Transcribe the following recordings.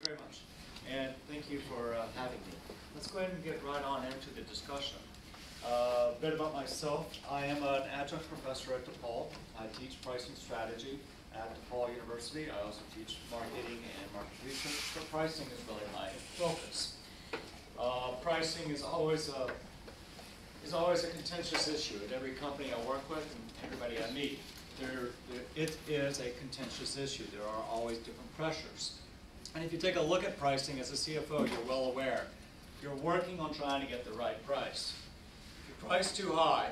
very much. And thank you for having me. Let's go ahead and get right on into the discussion. A bit about myself. I am an adjunct professor at DePaul. I teach pricing strategy at DePaul University. I also teach marketing and market research, but pricing is really my focus. Pricing is always a contentious issue at every company I work with and everybody I meet. It is a contentious issue. There are always different pressures. And if you take a look at pricing as a CFO, you're well aware. You're working on trying to get the right price. If you price too high,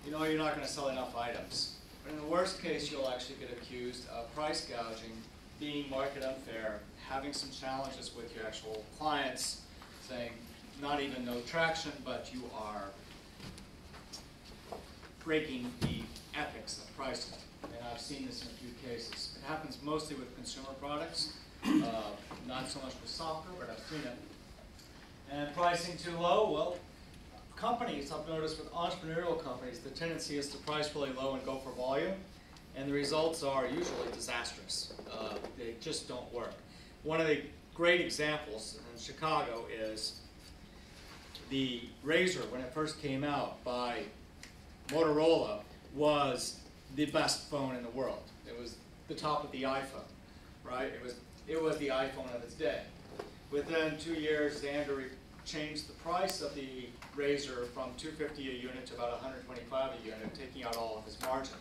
you know you're not going to sell enough items. But in the worst case, you'll actually get accused of price gouging, being market unfair, having some challenges with your actual clients, saying not even no traction, but you are breaking the ethics of pricing. And I've seen this in a few cases. It happens mostly with consumer products, not so much with software, but I've seen it. And pricing too low, well, companies, I've noticed with entrepreneurial companies, the tendency is to price really low and go for volume, and the results are usually disastrous. They just don't work. One of the great examples in Chicago is the Razr, when it first came out by Motorola, was the best phone in the world. It was the top of the iPhone, right? It was the iPhone of its day. Within 2 years, Xander changed the price of the Razr from $250 a unit to about $125 a unit, taking out all of his margin.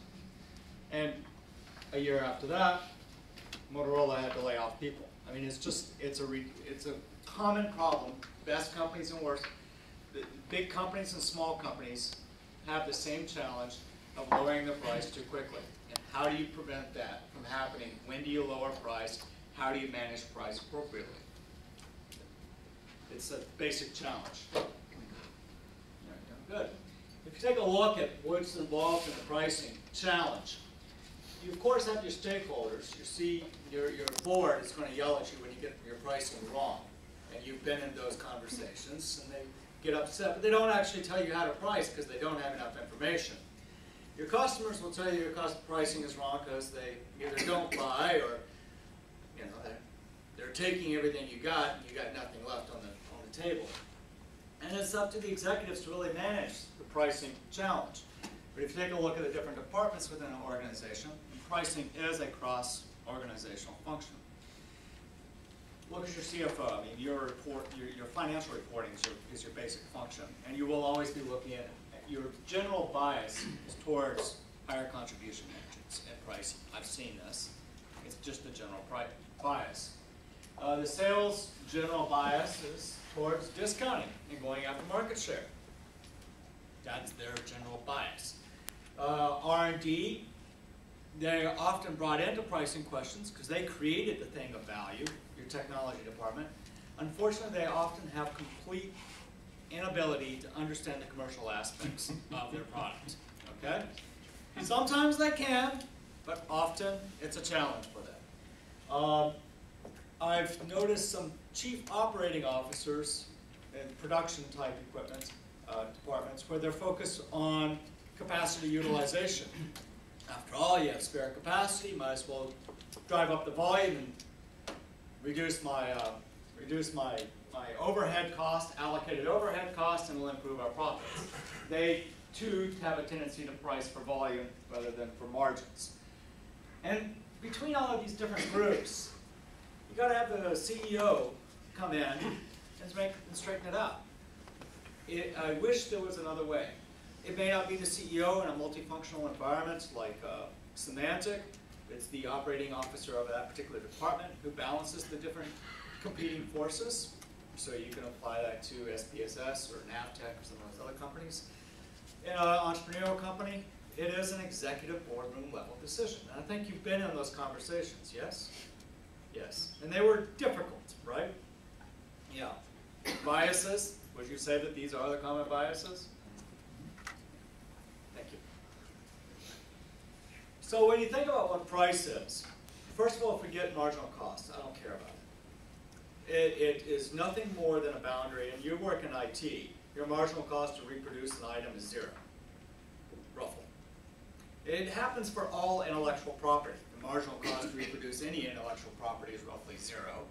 And a year after that, Motorola had to lay off people. I mean, it's a common problem. Best companies and worst. The big companies and small companies have the same challenge of lowering the price too quickly. And how do you prevent that from happening? When do you lower price? How do you manage price appropriately? It's a basic challenge. Good. If you take a look at what's involved in the pricing challenge, you of course have your stakeholders. Your board is going to yell at you when you get your pricing wrong. And you've been in those conversations, and they get upset, but they don't actually tell you how to price because they don't have enough information. Your customers will tell you your pricing is wrong because they either don't buy or they're taking everything you got and you got nothing left on the table. And it's up to the executives to really manage the pricing challenge. But if you take a look at the different departments within an organization, pricing is a cross-organizational function. Look at your CFO. I mean, your financial reporting is your basic function, and you will always be looking at your general bias is towards higher contribution margins and pricing. I've seen this. It's just a general bias. The sales general bias is towards discounting and going after market share. That's their general bias. R&D, they're often brought into pricing questions because they created the thing of value, your technology department. Unfortunately, they often have complete inability to understand the commercial aspects of their product. Okay? Sometimes they can, but often it's a challenge for them. I've noticed some chief operating officers in production type equipment departments where they're focused on capacity utilization. After all, you have spare capacity, might as well drive up the volume and reduce my overhead cost, allocated overhead cost, and will improve our profits. They too have a tendency to price for volume rather than for margins. And between all of these different groups, you got to have the CEO come in and straighten it out. I wish there was another way. It may not be the CEO in a multifunctional environment like Semantic. It's the operating officer of that particular department who balances the different competing forces. So you can apply that to SPSS or Navtech or some of those other companies. In an entrepreneurial company, it is an executive boardroom level decision. And I think you've been in those conversations, yes? Yes. And they were difficult, right? Yeah. Biases. Would you say that these are the common biases? Thank you. So when you think about what price is, first of all, forget marginal cost. I don't care about it. It is nothing more than a boundary, and you work in IT, your marginal cost to reproduce an item is zero, roughly. It happens for all intellectual property. The marginal cost to reproduce any intellectual property is roughly zero.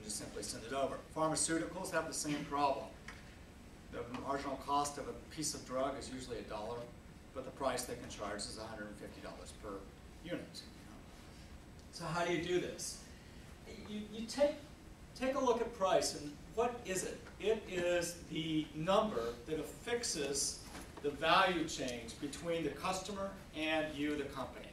and just simply send it over. Pharmaceuticals have the same problem. The marginal cost of a piece of drug is usually $1, but the price they can charge is $150 per unit. So how do you do this? You take a look at price, and what is it? It is the number that affixes the value change between the customer and you, the company.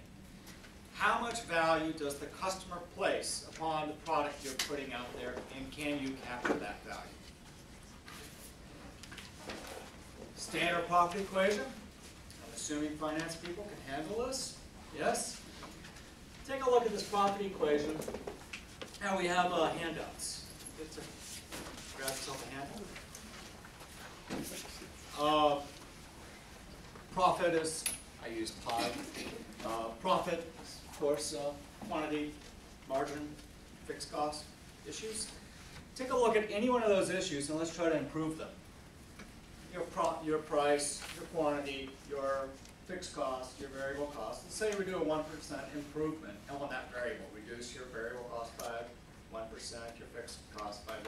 How much value does the customer place upon the product you're putting out there, and can you capture that value? Standard profit equation. I'm assuming finance people can handle this. Yes? Take a look at this profit equation. Now we have handouts. Grab yourself a handout. Profit is, I use pi. Profit, of course, quantity, margin, fixed cost issues. Take a look at any one of those issues and let's try to improve them. Your price, your quantity, your fixed cost, your variable cost. Let's say we do a 1% improvement on that variable. Reduce your variable cost by 1%, your fixed cost by 1%.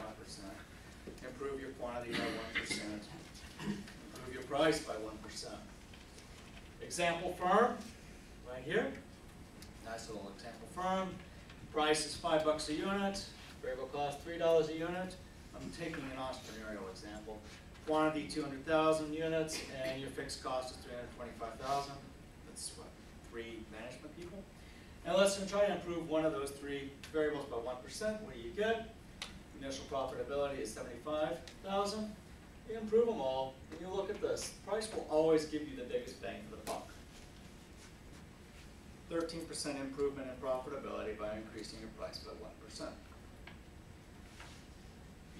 Improve your quantity by 1%. Improve your price by 1%. Example firm, right here. Nice little example firm. Price is $5 a unit. Variable cost $3 a unit. I'm taking an entrepreneurial example. Quantity 200,000 units, and your fixed cost is 325,000. That's what, 3 management people. And let's try to improve one of those 3 variables by 1%. What do you get? Initial profitability is 75,000. You improve them all, and you look at this. Price will always give you the biggest bang for the buck. 13% improvement in profitability by increasing your price by 1%.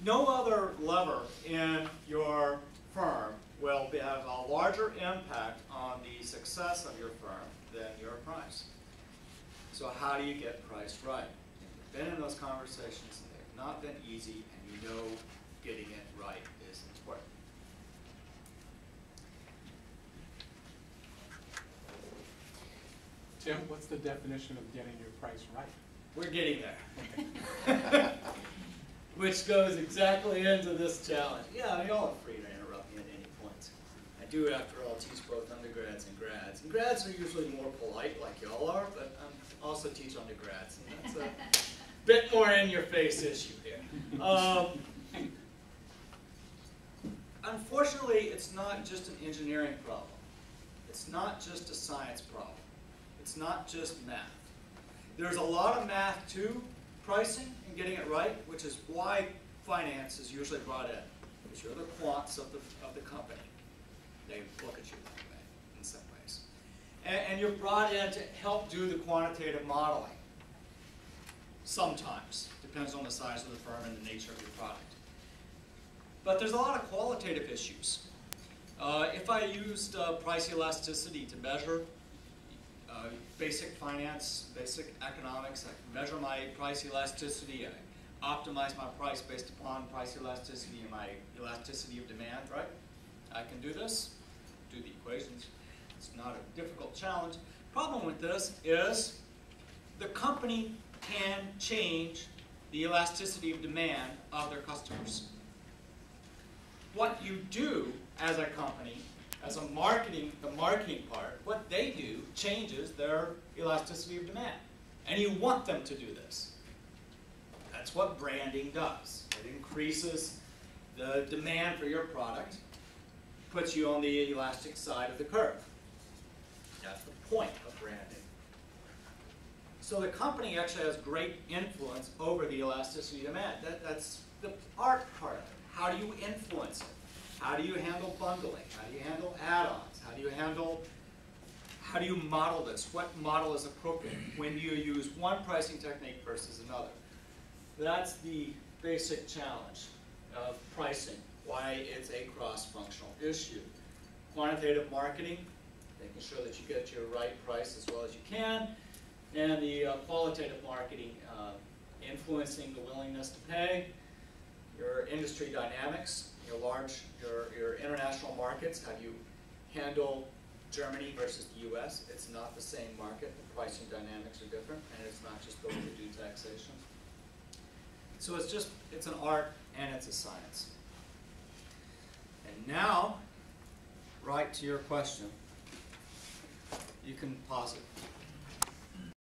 No other lever in your firm will have a larger impact on the success of your firm than your price. So how do you get price right? You've been in those conversations, and they've not been easy, and you know getting it right is important. Tim, what's the definition of getting your price right? We're getting there. Which goes exactly into this challenge. Yeah, y'all are free to interrupt me at any point. I do, after all, teach both undergrads and grads. And grads are usually more polite, like y'all are, but I also teach undergrads, and that's a bit more in-your-face issue here. Unfortunately, it's not just an engineering problem. It's not just a science problem. It's not just math. There's a lot of math to pricing and getting it right, which is why finance is usually brought in, because you're the quants of the company. They look at you that way in some ways. And you're brought in to help do the quantitative modeling. Sometimes. Depends on the size of the firm and the nature of your product. But there's a lot of qualitative issues. If I used price elasticity to measure basic finance, basic economics, I can measure my price elasticity, I optimize my price based upon price elasticity and my elasticity of demand, right? I can do this, do the equations. It's not a difficult challenge. Problem with this is the company can change the elasticity of demand of their customers. What you do as a company, as a marketing, the marketing part, what they do changes their elasticity of demand. And you want them to do this. That's what branding does. It increases the demand for your product, puts you on the elastic side of the curve. That's the point of branding. So the company actually has great influence over the elasticity of demand. That's the art part of it. How do you influence it? How do you handle bundling? How do you handle add-ons? How do you model this? What model is appropriate when you use one pricing technique versus another? That's the basic challenge of pricing, why it's a cross-functional issue. Quantitative marketing, making sure that you get your right price as well as you can, and the qualitative marketing, influencing the willingness to pay, your industry dynamics, your international markets, how do you handle Germany versus the US? It's not the same market, the pricing dynamics are different, and it's not just going to do taxation. So it's an art and it's a science. And now, right to your question, you can pause it.